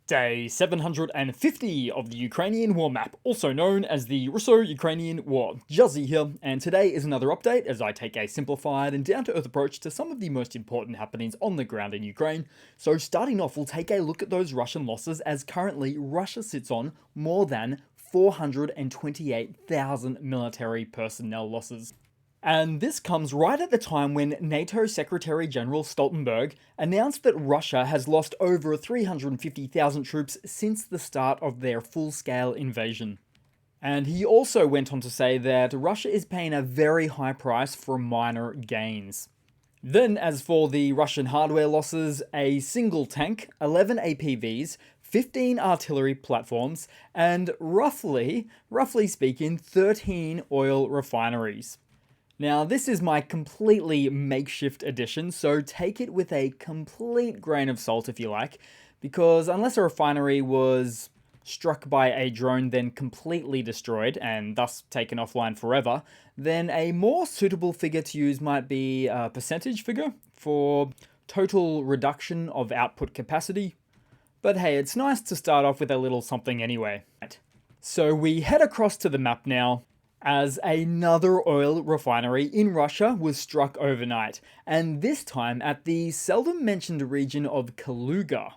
Day 750 of the Ukrainian War Map, also known as the Russo-Ukrainian War. Juzzy here, and today is another update as I take a simplified and down-to-earth approach to some of the most important happenings on the ground in Ukraine. So starting off, we'll take a look at those Russian losses, as currently Russia sits on more than 428,000 military personnel losses. And this comes right at the time when NATO Secretary General Stoltenberg announced that Russia has lost over 350,000 troops since the start of their full-scale invasion. And he also went on to say that Russia is paying a very high price for minor gains. Then, as for the Russian hardware losses, a single tank, 11 APVs, 15 artillery platforms, and roughly speaking, 13 oil refineries. Now, this is my completely makeshift edition, so take it with a complete grain of salt if you like, because unless a refinery was struck by a drone then completely destroyed and thus taken offline forever, then a more suitable figure to use might be a percentage figure for total reduction of output capacity. But hey, it's nice to start off with a little something anyway. So we head across to the map now, as another oil refinery in Russia was struck overnight, and this time at the seldom mentioned region of Kaluga.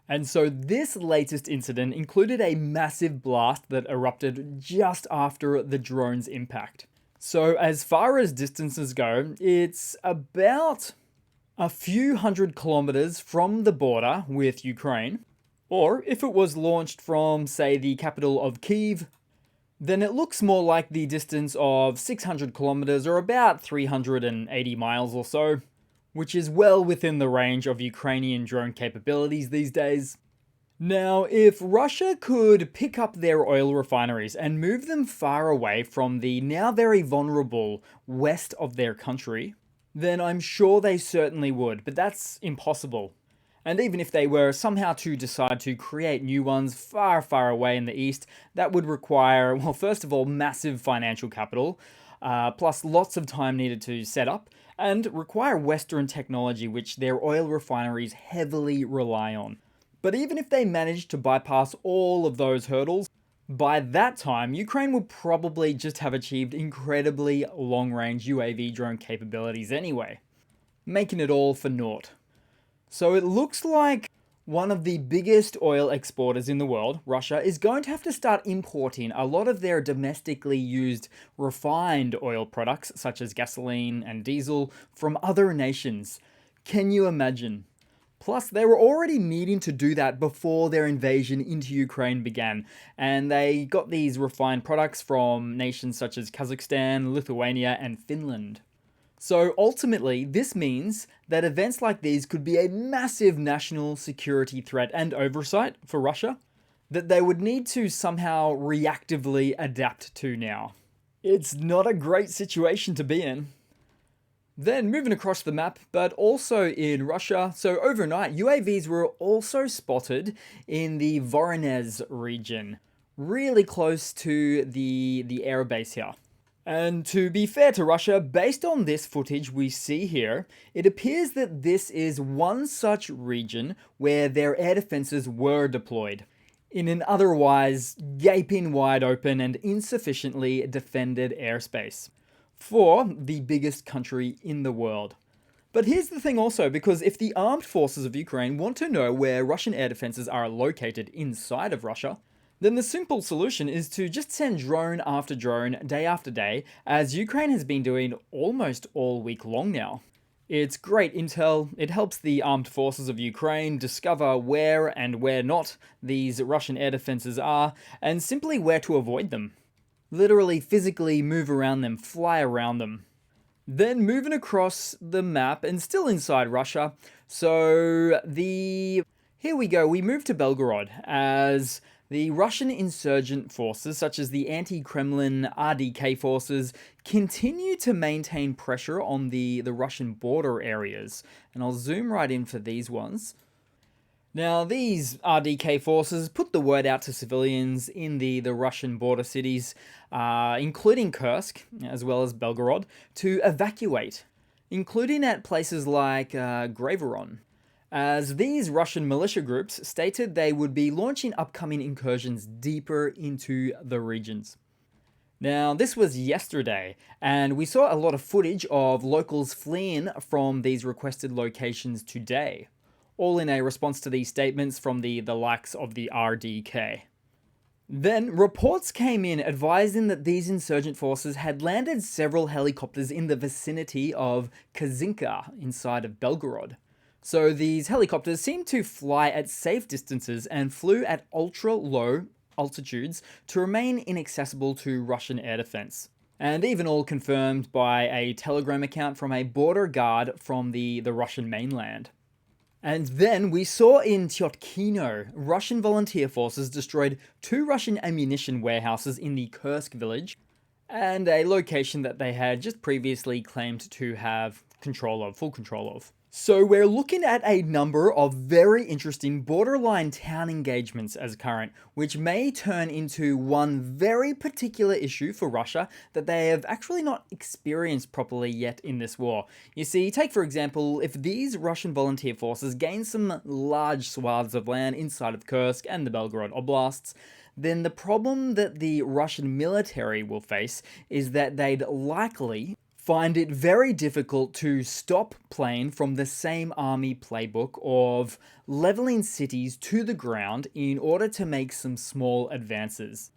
And so this latest incident included a massive blast that erupted just after the drone's impact. So as far as distances go, it's about a few hundred kilometers from the border with Ukraine, or if it was launched from, say, the capital of Kyiv, then it looks more like the distance of 600 kilometers or about 380 miles or so, which is well within the range of Ukrainian drone capabilities these days. Now, if Russia could pick up their oil refineries and move them far away from the now very vulnerable west of their country, then I'm sure they certainly would, but that's impossible. And even if they were somehow to decide to create new ones far, far away in the east, that would require, well, first of all, massive financial capital, plus lots of time needed to set up, and require Western technology, which their oil refineries heavily rely on. But even if they managed to bypass all of those hurdles, by that time, Ukraine would probably just have achieved incredibly long-range UAV drone capabilities anyway, making it all for naught. So it looks like one of the biggest oil exporters in the world, Russia, is going to have to start importing a lot of their domestically used refined oil products, such as gasoline and diesel, from other nations. Can you imagine? Plus, they were already needing to do that before their invasion into Ukraine began, and they got these refined products from nations such as Kazakhstan, Lithuania, and Finland. So ultimately, this means that events like these could be a massive national security threat and oversight for Russia that they would need to somehow reactively adapt to now. It's not a great situation to be in. Then moving across the map, but also in Russia, so overnight UAVs were also spotted in the Voronezh region, really close to the airbase here. And to be fair to Russia, based on this footage we see here, it appears that this is one such region where their air defenses were deployed, in an otherwise gaping wide open and insufficiently defended airspace, for the biggest country in the world. But here's the thing also, because if the armed forces of Ukraine want to know where Russian air defenses are located inside of Russia, then the simple solution is to just send drone after drone, day after day, as Ukraine has been doing almost all week long now. It's great intel, it helps the armed forces of Ukraine discover where and where not these Russian air defenses are, and simply where to avoid them. Literally physically move around them, fly around them. Then moving across the map, and still inside Russia, so here we go, we move to Belgorod, as the Russian insurgent forces, such as the anti-Kremlin RDK forces, continue to maintain pressure on the Russian border areas. And I'll zoom right in for these ones. Now, these RDK forces put the word out to civilians in the Russian border cities, including Kursk, as well as Belgorod, to evacuate, including at places like Graveron. as these Russian militia groups stated they would be launching upcoming incursions deeper into the regions. Now, this was yesterday, and we saw a lot of footage of locals fleeing from these requested locations today, all in a response to these statements from the likes of the RDK. Then, reports came in advising that these insurgent forces had landed several helicopters in the vicinity of Kazinka inside of Belgorod. So these helicopters seemed to fly at safe distances and flew at ultra-low altitudes to remain inaccessible to Russian air defense. And even all confirmed by a Telegram account from a border guard from the Russian mainland. And then we saw in Tyotkino, Russian volunteer forces destroyed 2 Russian ammunition warehouses in the Kursk village, and a location that they had just previously claimed to have full control of. So we're looking at a number of very interesting borderline town engagements as current, which may turn into one very particular issue for Russia that they have actually not experienced properly yet in this war. You see, take for example, if these Russian volunteer forces gain some large swaths of land inside of Kursk and the Belgorod oblasts, then the problem that the Russian military will face is that they'd likely find it very difficult to stop playing from the same army playbook of leveling cities to the ground in order to make some small advances.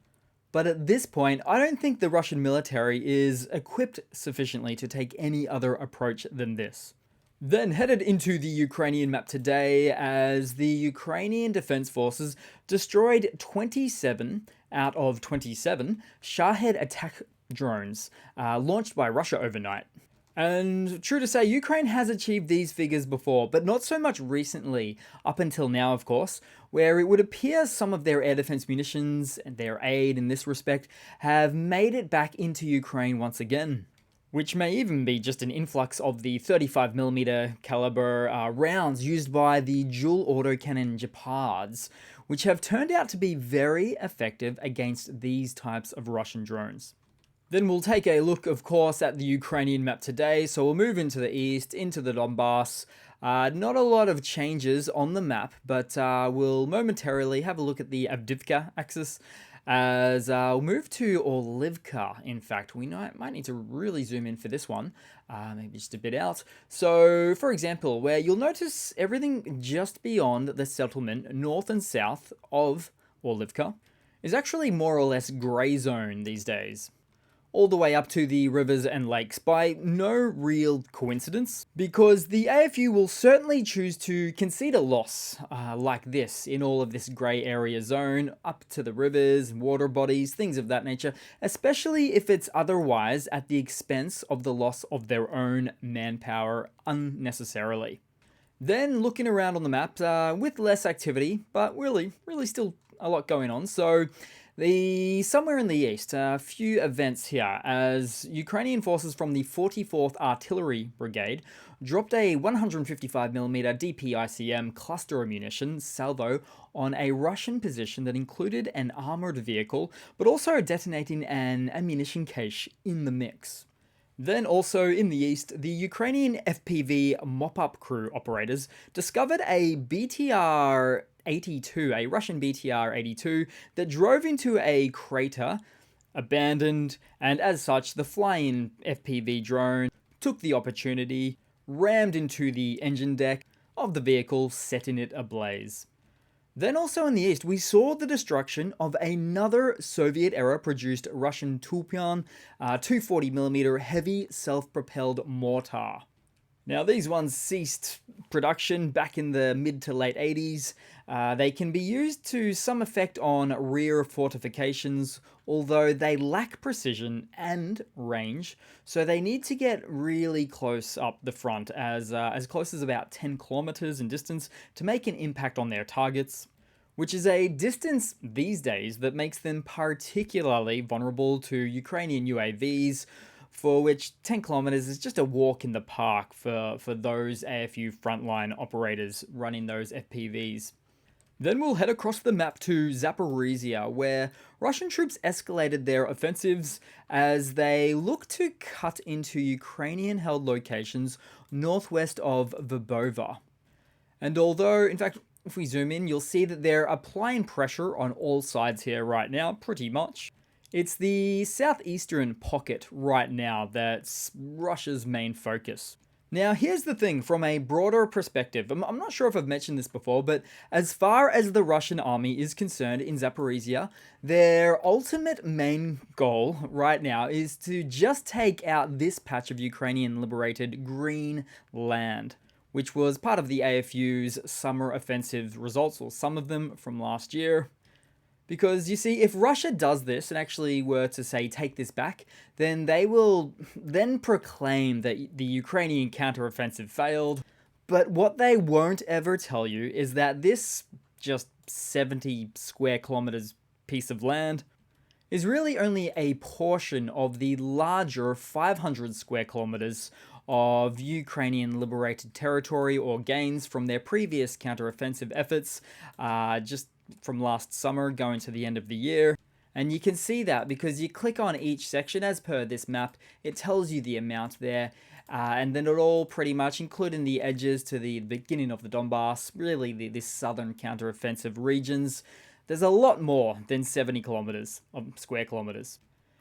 But at this point, I don't think the Russian military is equipped sufficiently to take any other approach than this. Then headed into the Ukrainian map today, as the Ukrainian Defense Forces destroyed 27 out of 27 Shahed attack drones launched by Russia overnight. And true to say, Ukraine has achieved these figures before, but not so much recently, up until now of course, where it would appear some of their air defense munitions and their aid in this respect have made it back into Ukraine once again. Which may even be just an influx of the 35mm caliber rounds used by the dual autocannon Zaporizhzhia, which have turned out to be very effective against these types of Russian drones. Then we'll take a look, of course, at the Ukrainian map today. So we'll move into the east, into the Donbass. Not a lot of changes on the map, but we'll momentarily have a look at the Avdiivka axis. As we'll move to Orlivka, in fact. We might need to really zoom in for this one, maybe just a bit out. So, for example, where you'll notice everything just beyond the settlement, north and south of Orlivka, is actually more or less grey zone these days. All the way up to the rivers and lakes by no real coincidence, because the AFU will certainly choose to concede a loss like this in all of this grey area zone up to the rivers, water bodies, things of that nature, especially if it's otherwise at the expense of the loss of their own manpower unnecessarily. Then looking around on the map with less activity, but really still a lot going on. So somewhere in the east, a few events here, as Ukrainian forces from the 44th Artillery Brigade dropped a 155mm DPICM cluster ammunition salvo on a Russian position that included an armored vehicle, but also detonating an ammunition cache in the mix. Then also in the east, the Ukrainian FPV mop-up crew operators discovered a BTR-82, a Russian BTR-82, that drove into a crater, abandoned, and as such, the flying FPV drone took the opportunity, rammed into the engine deck of the vehicle, setting it ablaze. Then also in the east, we saw the destruction of another Soviet-era produced Russian Tulpian 240mm heavy self-propelled mortar. Now these ones ceased production back in the mid to late 80s. They can be used to some effect on rear fortifications, although they lack precision and range, so they need to get really close up the front, as close as about 10 kilometers in distance, to make an impact on their targets, which is a distance these days that makes them particularly vulnerable to Ukrainian UAVs, for which 10 kilometers is just a walk in the park for those AFU frontline operators running those FPVs. Then we'll head across the map to Zaporizhzhia, where Russian troops escalated their offensives as they look to cut into Ukrainian-held locations northwest of Verbova. And although, in fact, if we zoom in, you'll see that they're applying pressure on all sides here right now, pretty much. It's the southeastern pocket right now that's Russia's main focus. Now, here's the thing from a broader perspective. I'm not sure if I've mentioned this before, but as far as the Russian army is concerned in Zaporizhzhia, their ultimate main goal right now is to just take out this patch of Ukrainian liberated green land, which was part of the AFU's summer offensive results, or some of them from last year. Because, you see, if Russia does this and actually were to, say, take this back, then they will then proclaim that the Ukrainian counteroffensive failed. But what they won't ever tell you is that this just 70 square kilometers piece of land is really only a portion of the larger 500 square kilometers of Ukrainian liberated territory or gains from their previous counteroffensive efforts, just from last summer going to the end of the year. And you can see that because you click on each section as per this map, it tells you the amount there, and then it all pretty much, including the edges to the beginning of the Donbass, really this southern counteroffensive regions, there's a lot more than 70 kilometers of square kilometers.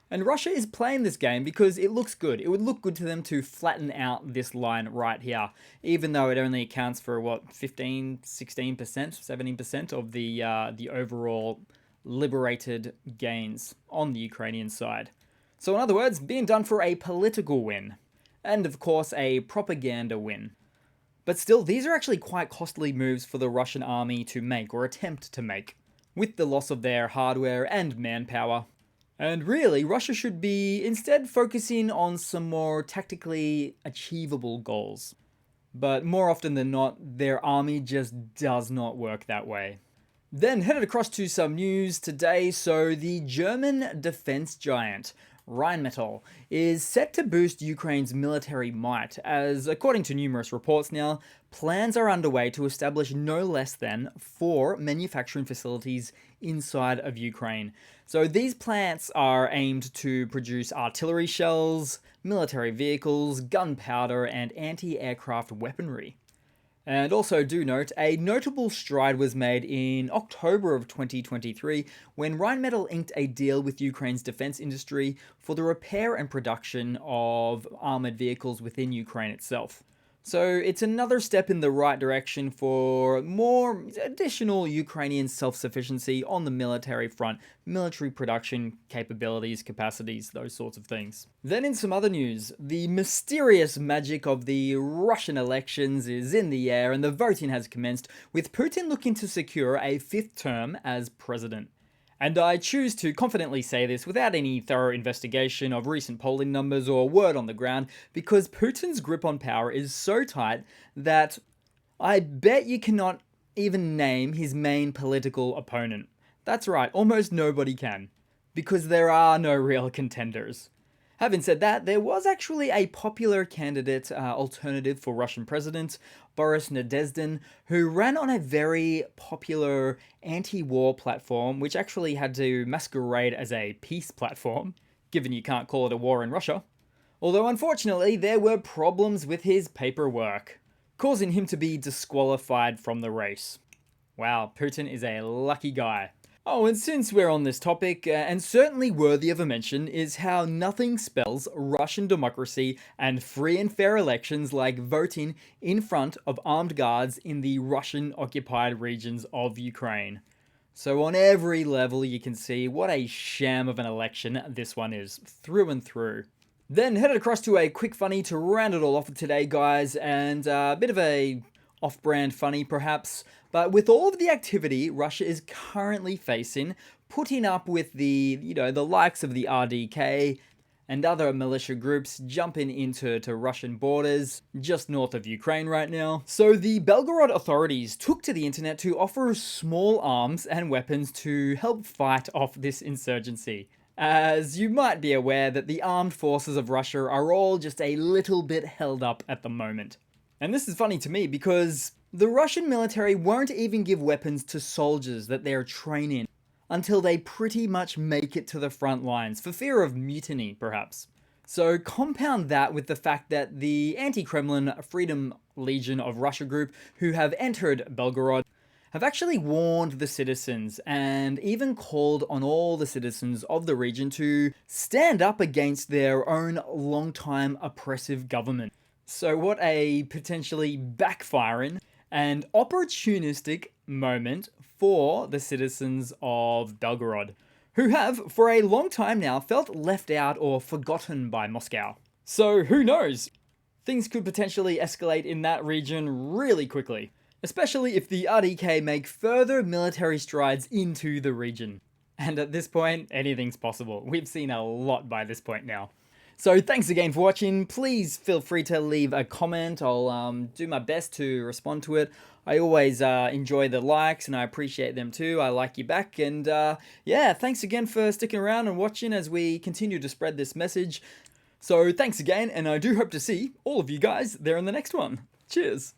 And Russia is playing this game because it looks good. It would look good to them to flatten out this line right here, even though it only accounts for, what, 15, 16%, 17% of the overall liberated gains on the Ukrainian side. So in other words, being done for a political win. And of course, a propaganda win. But still, these are actually quite costly moves for the Russian army to make, or attempt to make, with the loss of their hardware and manpower. And really, Russia should be instead focusing on some more tactically achievable goals. But more often than not, their army just does not work that way. Then headed across to some news today. So the German defense giant Rheinmetall is set to boost Ukraine's military might, as according to numerous reports now, plans are underway to establish no less than 4 manufacturing facilities inside of Ukraine. So these plants are aimed to produce artillery shells, military vehicles, gunpowder, and anti-aircraft weaponry. And also do note, a notable stride was made in October of 2023 when Rheinmetall inked a deal with Ukraine's defense industry for the repair and production of armored vehicles within Ukraine itself. So it's another step in the right direction for more additional Ukrainian self-sufficiency on the military front, military production capabilities, capacities, those sorts of things. Then in some other news, the mysterious magic of the Russian elections is in the air and the voting has commenced, with Putin looking to secure a 5th term as president. And I choose to confidently say this without any thorough investigation of recent polling numbers or word on the ground, because Putin's grip on power is so tight that I bet you cannot even name his main political opponent. That's right, almost nobody can, because there are no real contenders. Having said that, there was actually a popular candidate alternative for Russian president, Boris Nadezhdin, who ran on a very popular anti-war platform, which actually had to masquerade as a peace platform, given you can't call it a war in Russia. Although unfortunately, there were problems with his paperwork, causing him to be disqualified from the race. Wow, Putin is a lucky guy. Oh, and since we're on this topic, and certainly worthy of a mention, is how nothing spells Russian democracy and free and fair elections like voting in front of armed guards in the Russian-occupied regions of Ukraine. So on every level you can see what a sham of an election this one is, through and through. Then headed across to a quick funny to round it all off for today, guys, and a bit of a off-brand funny perhaps, but with all of the activity Russia is currently facing, putting up with the likes of the RDK and other militia groups jumping into Russian borders just north of Ukraine right now. So the Belgorod authorities took to the internet to offer small arms and weapons to help fight off this insurgency. As you might be aware that the armed forces of Russia are all just a little bit held up at the moment. And this is funny to me because the Russian military won't even give weapons to soldiers that they're training until they pretty much make it to the front lines, for fear of mutiny, perhaps. So compound that with the fact that the anti-Kremlin Freedom Legion of Russia group, who have entered Belgorod, have actually warned the citizens and even called on all the citizens of the region to stand up against their own long-time oppressive government. So what a potentially backfiring and opportunistic moment for the citizens of Belgorod, who have, for a long time now, felt left out or forgotten by Moscow. So who knows? Things could potentially escalate in that region really quickly, especially if the RDK make further military strides into the region. And at this point, anything's possible. We've seen a lot by this point now. So thanks again for watching. Please feel free to leave a comment. I'll do my best to respond to it. I always enjoy the likes and I appreciate them too. I like you back. And yeah, thanks again for sticking around and watching as we continue to spread this message. So thanks again, and I do hope to see all of you guys there in the next one. Cheers.